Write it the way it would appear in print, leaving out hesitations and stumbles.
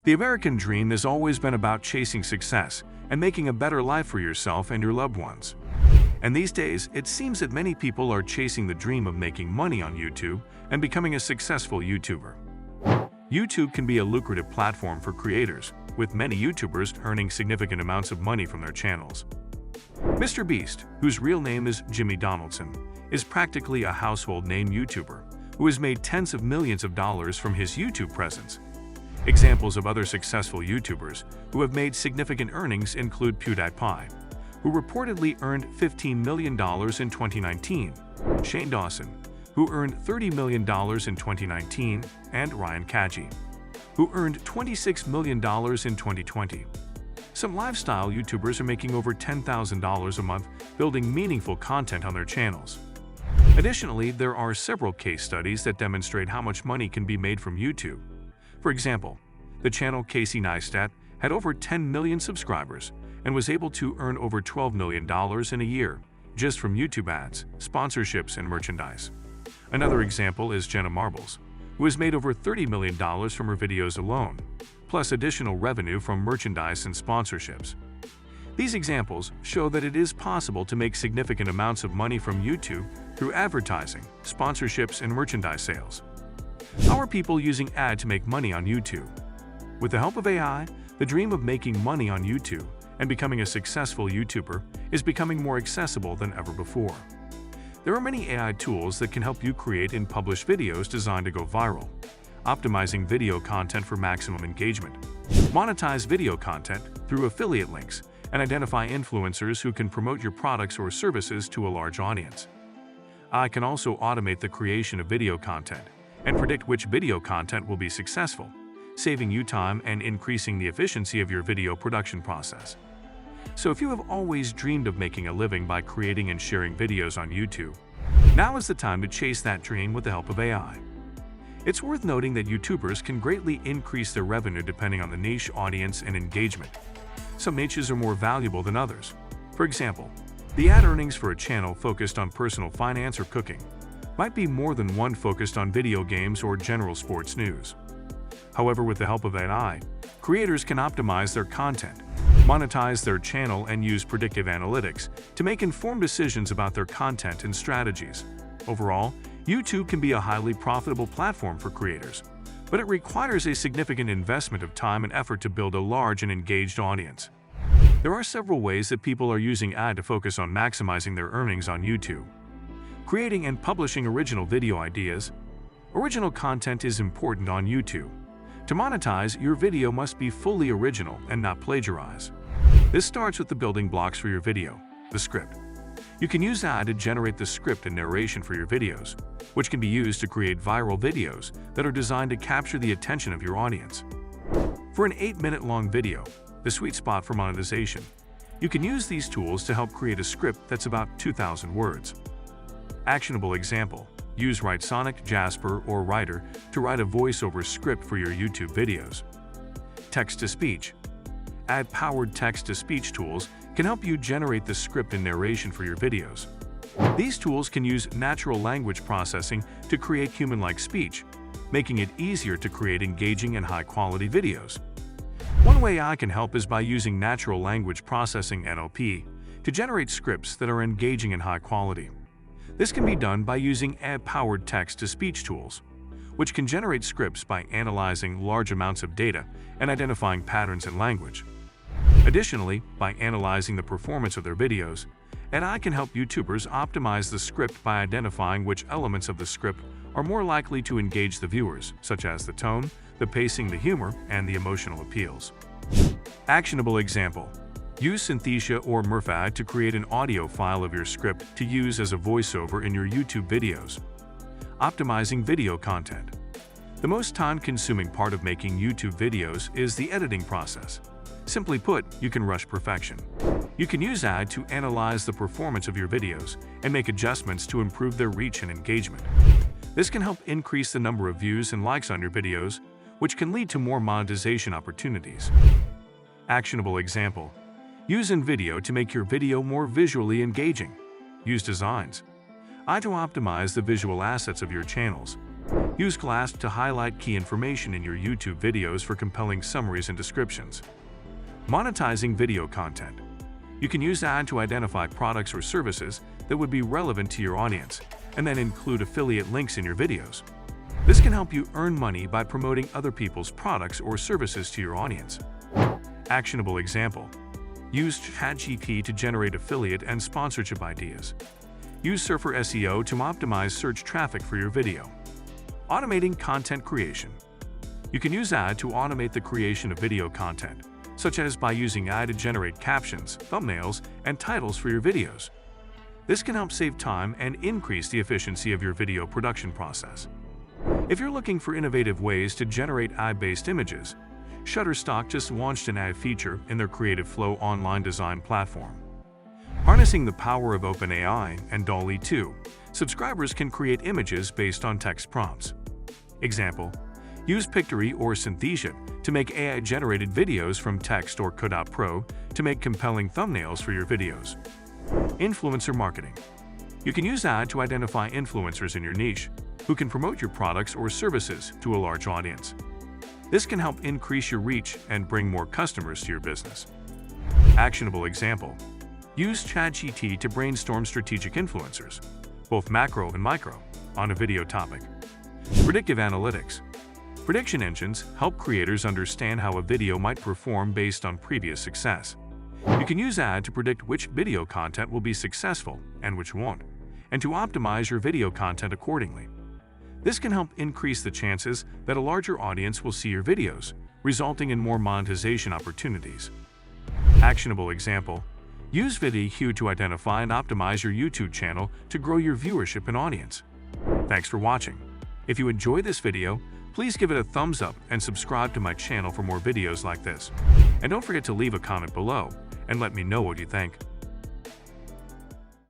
The American dream has always been about chasing success and making a better life for yourself and your loved ones. And these days, it seems that many people are chasing the dream of making money on YouTube and becoming a successful YouTuber. YouTube can be a lucrative platform for creators, with many YouTubers earning significant amounts of money from their channels. Mr. Beast, whose real name is Jimmy Donaldson, is practically a household name YouTuber who has made tens of millions of dollars from his YouTube presence. Examples of other successful YouTubers who have made significant earnings include PewDiePie, who reportedly earned $15 million in 2019, Shane Dawson, who earned $30 million in 2019, and Ryan Kaji, who earned $26 million in 2020. Some lifestyle YouTubers are making over $10,000 a month building meaningful content on their channels. Additionally, there are several case studies that demonstrate how much money can be made from YouTube. For example, the channel Casey Neistat had over 10 million subscribers and was able to earn over $12 million in a year just from YouTube ads, sponsorships, and merchandise. Another example is Jenna Marbles, who has made over $30 million from her videos alone, plus additional revenue from merchandise and sponsorships. These examples show that it is possible to make significant amounts of money from YouTube through advertising, sponsorships, and merchandise sales. How are people using ads to make money on YouTube? With the help of AI, the dream of making money on YouTube and becoming a successful YouTuber is becoming more accessible than ever before. There are many AI tools that can help you create and publish videos designed to go viral, optimizing video content for maximum engagement, monetize video content through affiliate links, and identify influencers who can promote your products or services to a large audience. AI can also automate the creation of video content and predict which video content will be successful, saving you time and increasing the efficiency of your video production process. So if you have always dreamed of making a living by creating and sharing videos on YouTube, now is the time to chase that dream with the help of AI. It's worth noting that YouTubers can greatly increase their revenue depending on the niche, audience, and engagement. Some niches are more valuable than others. For example, the ad earnings for a channel focused on personal finance or cooking might be more than one focused on video games or general sports news. However, with the help of AI, creators can optimize their content, monetize their channel, and use predictive analytics to make informed decisions about their content and strategies. Overall, YouTube can be a highly profitable platform for creators, but it requires a significant investment of time and effort to build a large and engaged audience. There are several ways that people are using AI to focus on maximizing their earnings on YouTube. Creating and publishing original video ideas. Original content is important on YouTube. To monetize, your video must be fully original and not plagiarize. This starts with the building blocks for your video, the script. You can use AI to generate the script and narration for your videos, which can be used to create viral videos that are designed to capture the attention of your audience. For an 8-minute long video, the sweet spot for monetization, you can use these tools to help create a script that's about 2,000 words. Actionable example: use Writesonic, Jasper, or Writer to write a voiceover script for your YouTube videos. Text-to-speech. AI-powered text-to-speech tools can help you generate the script and narration for your videos. These tools can use natural language processing to create human-like speech, making it easier to create engaging and high-quality videos. One way AI can help is by using natural language processing (NLP) to generate scripts that are engaging and high quality. This can be done by using AI-powered text-to-speech tools, which can generate scripts by analyzing large amounts of data and identifying patterns in language. Additionally, by analyzing the performance of their videos, AI can help YouTubers optimize the script by identifying which elements of the script are more likely to engage the viewers, such as the tone, the pacing, the humor, and the emotional appeals. Actionable example: use Synthesia or Murphy to create an audio file of your script to use as a voiceover in your YouTube videos. Optimizing video content. The most time-consuming part of making YouTube videos is the editing process. Simply put, you can rush perfection. You can use AI to analyze the performance of your videos and make adjustments to improve their reach and engagement. This can help increase the number of views and likes on your videos, which can lead to more monetization opportunities. Actionable example: use InVideo to make your video more visually engaging. Use Designs AI to optimize the visual assets of your channels, Use glass to highlight key information in your YouTube videos for compelling summaries and descriptions. Monetizing video content. You can use ad to identify products or services that would be relevant to your audience, and then include affiliate links in your videos. This can help you earn money by promoting other people's products or services to your audience. Actionable example. Use ChatGPT to generate affiliate and sponsorship ideas. Use Surfer SEO to optimize search traffic for your video. Automating content creation. You can use AI to automate the creation of video content, such as by using AI to generate captions, thumbnails, and titles for your videos. This can help save time and increase the efficiency of your video production process. If you're looking for innovative ways to generate AI-based images, Shutterstock just launched an AI feature in their Creative Flow online design platform. Harnessing the power of OpenAI and DALL-E 2, subscribers can create images based on text prompts. Example: use Pictory or enthusiast to make AI-generated videos from text, or Cutout Pro to make compelling thumbnails for your videos. Influencer marketing. You can use AI to identify influencers in your niche who can promote your products or services to a large audience. This can help increase your reach and bring more customers to your business. Actionable example. Use ChatGPT to brainstorm strategic influencers, both macro and micro, on a video topic. Predictive analytics. Prediction engines help creators understand how a video might perform based on previous success. You can use AI to predict which video content will be successful and which won't, and to optimize your video content accordingly. This can help increase the chances that a larger audience will see your videos, resulting in more monetization opportunities. Actionable example. Use VidIQ to identify and optimize your YouTube channel to grow your viewership and audience. Thanks for watching. If you enjoyed this video, please give it a thumbs up and subscribe to my channel for more videos like this. And don't forget to leave a comment below and let me know what you think.